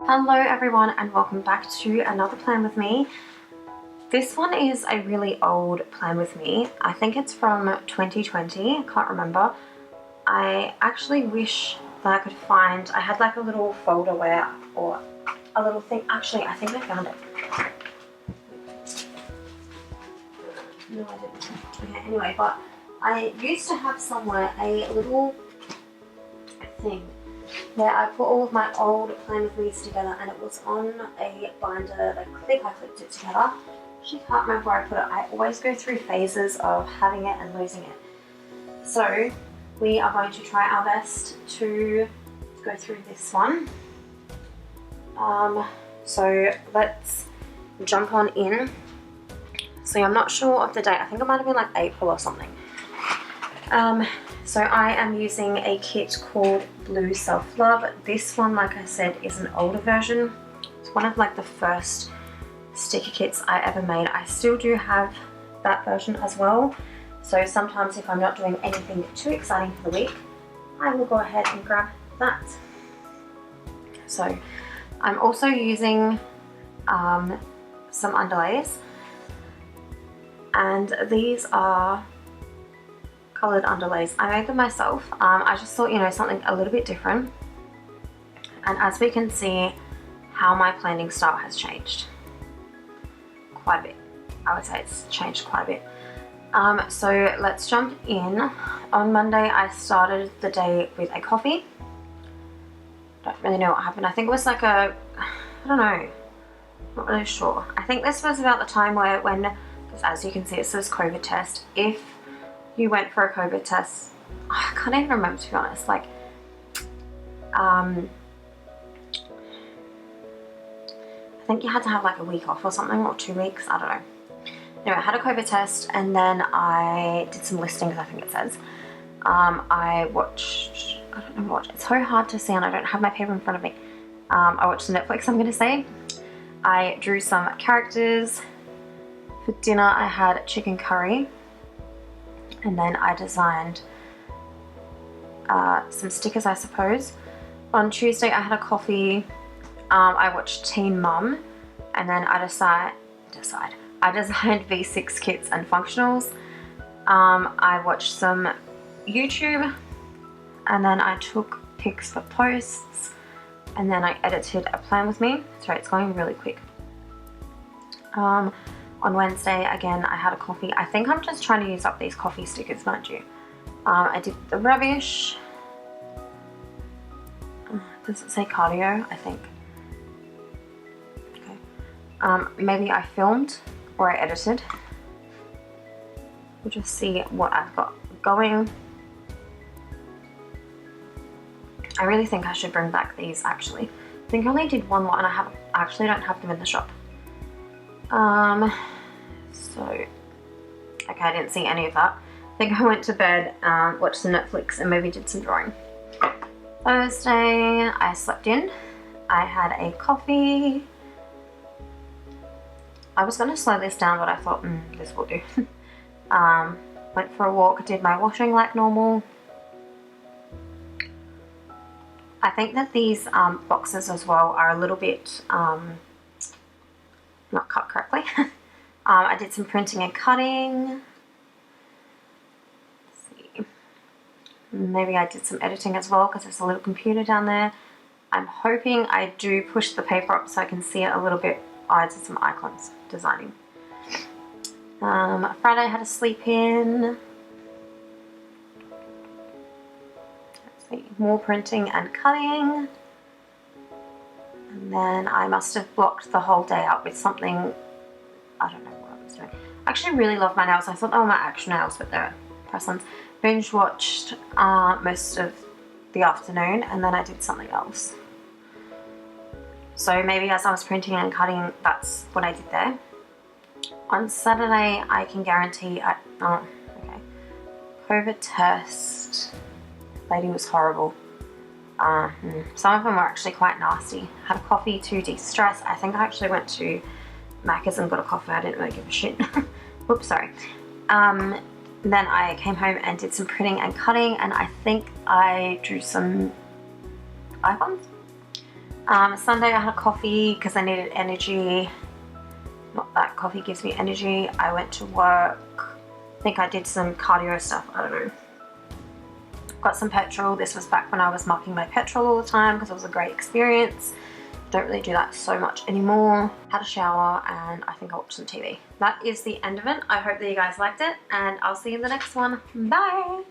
Hello everyone and welcome back to another plan with me. This one is a really old plan with me. I think it's from 2020, I can't remember. I actually wish that I could find, I had like a little folder where, or a little thing, actually I think I found it. No I didn't. Okay, anyway, but I used to have somewhere a little thing where I put all of my old plan with me's together, and it was on a binder, like clip. I clipped it together. I actually can't remember where I put it. I always go through phases of having it and losing it. So we are going to try our best to go through this one. So let's jump on in. So I'm not sure of the date. I think it might have been like April or something. So I am using a kit called Blue Self Love. This one, like I said, is an older version. It's one of like the first sticker kits I ever made. I still do have that version as well. So sometimes if I'm not doing anything too exciting for the week, I will go ahead and grab that. So I'm also using some underlays, and these are coloured underlays. I made them myself. I just thought, you know, something a little bit different. And as we can see, how my planning style has changed quite a bit. I would say it's changed quite a bit. So let's jump in. On Monday, I started the day with a coffee. Don't really know what happened. I think it was like a, I don't know, not really sure. I think this was about the time where because as you can see, it says COVID test. If you went for a COVID test, I can't even remember, to be honest, like, I think you had to have like a week off or something, or 2 weeks, I don't know. Anyway, I had a COVID test, and then I did some listings, I think it says. I watched, I don't know what, it's so hard to see and I don't have my paper in front of me. I watched Netflix, I'm going to say. I drew some characters. For dinner, I had chicken curry. And then I designed some stickers, I suppose. On Tuesday, I had a coffee. I watched Teen Mum, and then I designed V6 kits and functionals. I watched some YouTube, and then I took pics for posts, and then I edited a plan with me. Sorry, it's going really quick. On Wednesday, again, I had a coffee. I think I'm just trying to use up these coffee stickers, mind you. I did the rubbish. Does it say cardio? I think. Okay. Maybe I filmed or I edited. We'll just see what I've got going. I really think I should bring back these, actually. I think I only did one lot, and I actually don't have them in the shop. So, okay, I didn't see any of that. I think I went to bed, watched some Netflix, and maybe did some drawing. Thursday, I slept in. I had a coffee. I was going to slow this down, but I thought, this will do. Went for a walk, did my washing like normal. I think that these boxes as well are a little bit not cut correctly. I did some printing and cutting. Let's see. Maybe I did some editing as well, because there's a little computer down there. I'm hoping I do push the paper up so I can see it a little bit. Oh, I did some icons designing. Friday I had a sleep in. Let's see. More printing and cutting. And then I must have blocked the whole day up with something. I don't know what I was doing. I actually really love my nails. I thought they were my actual nails, but they're press-ons. Binge watched most of the afternoon, and then I did something else. So maybe as I was printing and cutting, that's what I did there. On Saturday, I can guarantee okay. COVID test. Lady was horrible. Some of them were actually quite nasty. Had a coffee to de-stress. I think I actually went to Macca's and got a coffee. I didn't really give a shit. Whoops, sorry. Then I came home and did some printing and cutting, and I think I drew some icons. Sunday I had a coffee because I needed energy. Not that coffee gives me energy. I went to work. I think I did some cardio stuff, I don't know. Got some petrol. This was back when I was marking my petrol all the time because it was a great experience. Don't really do that so much anymore. Had a shower and I think I watched some TV. That is the end of it. I hope that you guys liked it and I'll see you in the next one. Bye!